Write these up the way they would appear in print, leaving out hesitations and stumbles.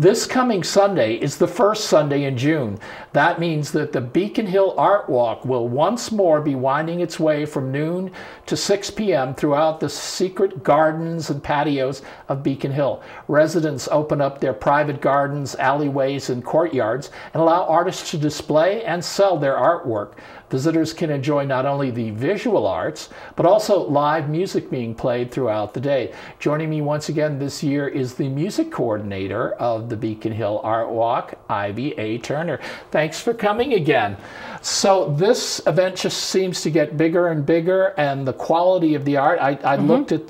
This coming Sunday is the first Sunday in June. That means that the Beacon Hill Art Walk will once more be winding its way from noon to 6 p.m. throughout the secret gardens and patios of Beacon Hill. Residents open up their private gardens, alleyways, and courtyards and allow artists to display and sell their artwork. Visitors can enjoy not only the visual arts, but also live music being played throughout the day. Joining me once again this year is the music coordinator of the Beacon Hill Art Walk, Ivy A. Turner. Thanks for coming again. So this event just seems to get bigger and bigger, and the quality of the art, I looked at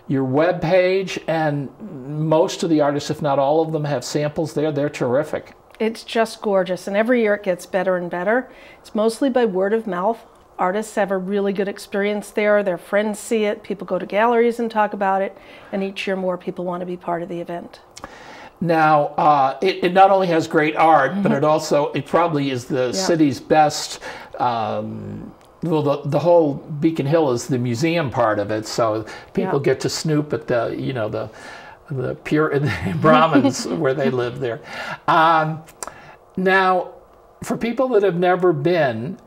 your web page, and most of the artists, if not all of them, have samples there. They're terrific. It's just gorgeous, and every year it gets better and better. It's mostly by word of mouth. Artists have a really good experience there. Their friends see it. People go to galleries and talk about it, and each year more people want to be part of the event. Now, it not only has great art, but it probably is the city's best. Well, the whole Beacon Hill is the museum part of it, so people get to snoop at the pure Brahmins where they live there. Now, for people that have never been,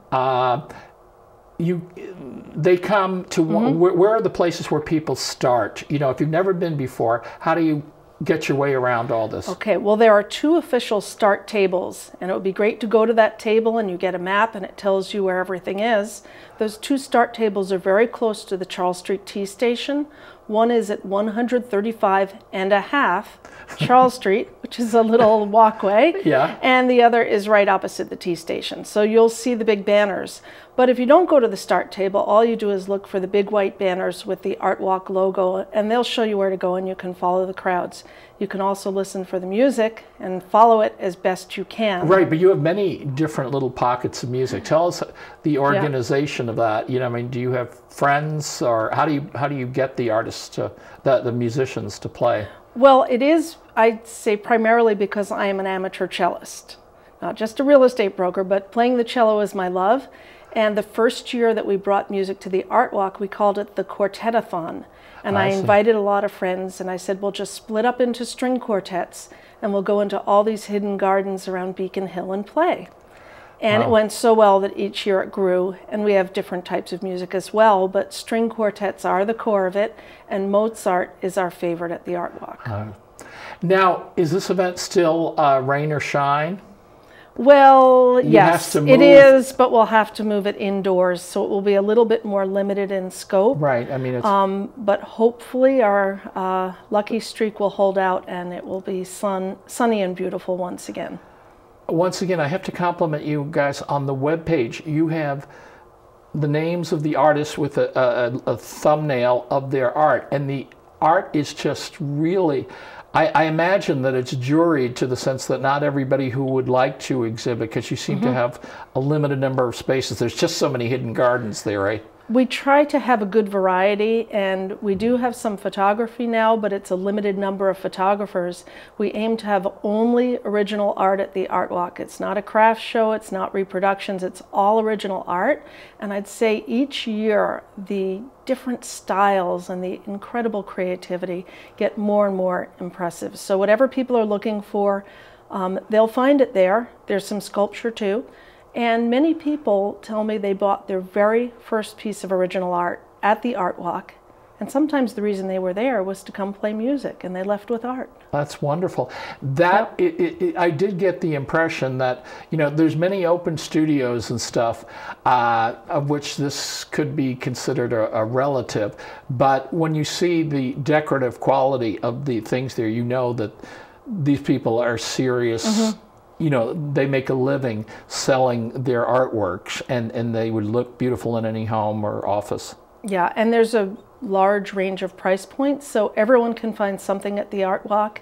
they come to where are the places where people start? You know, if you've never been before, how do you get your way around all this? Okay, well, there are 2 official start tables, and it would be great to go to that table and you get a map and it tells you where everything is. Those 2 start tables are very close to the Charles Street T station. One is at 135.5 Charles Street, which is a little walkway, and the other is right opposite the T station. So you'll see the big banners. But if you don't go to the start table, all you do is look for the big white banners with the Art Walk logo, and they'll show you where to go, and you can follow the crowds. You can also listen for the music and follow it as best you can. Right, but you have many different little pockets of music. Tell us the organization of that. You know, I mean, do you have friends, or how do you get the artists to the musicians to play? Well, it is, I'd say, primarily because I am an amateur cellist, not just a real estate broker, but playing the cello is my love. And the first year that we brought music to the Art Walk, we called it the Quartet-a-thon. And I invited a lot of friends, and I said, we'll just split up into string quartets, and we'll go into all these hidden gardens around Beacon Hill and play. And it went so well that each year it grew, and we have different types of music as well, but string quartets are the core of it, and Mozart is our favorite at the Art Walk. Now, is this event still rain or shine? Well, yes, it is, but we'll have to move it indoors, so it will be a little bit more limited in scope. Right, I mean, it's... but hopefully our lucky streak will hold out, and it will be sunny and beautiful once again. Once again, I have to compliment you guys. On the webpage, you have the names of the artists with a thumbnail of their art, and the art is just really... I imagine that it's juried to the sense that not everybody who would like to exhibit, because you seem to have a limited number of spaces. There's just so many hidden gardens there, right? We try to have a good variety, and we do have some photography now, but it's a limited number of photographers. We aim to have only original art at the Art Walk. It's not a craft show, it's not reproductions, it's all original art. And I'd say each year the different styles and the incredible creativity get more and more impressive. So whatever people are looking for, they'll find it there. There's some sculpture too. And many people tell me they bought their very first piece of original art at the Art Walk. And sometimes the reason they were there was to come play music, and they left with art. That's wonderful. That I did get the impression that, you know, there's many open studios and stuff, of which this could be considered a relative. But when you see the decorative quality of the things there, you know that these people are serious. You know, they make a living selling their artworks, and they would look beautiful in any home or office. Yeah, and there's a large range of price points, so everyone can find something at the Art Walk.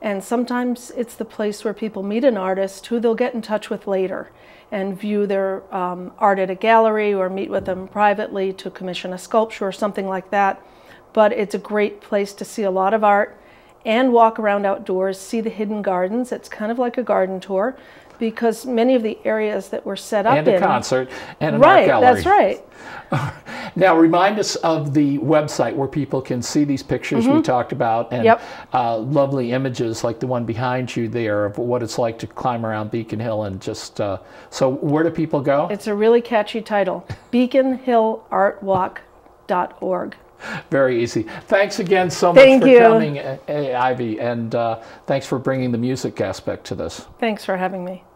And sometimes it's the place where people meet an artist who they'll get in touch with later and view their art at a gallery, or meet with them privately to commission a sculpture or something like that. But it's a great place to see a lot of art. and walk around outdoors, see the hidden gardens. It's kind of like a garden tour, because many of the areas that were set up and a concert and an right, art gallery. That's right. Now, remind us of the website where people can see these pictures we talked about, and lovely images like the one behind you there of what it's like to climb around Beacon Hill. And just so where do people go? It's a really catchy title, beaconhillartwalk.org. Very easy. Thanks again so much for coming, Ivy, and thanks for bringing the music aspect to this. Thanks for having me.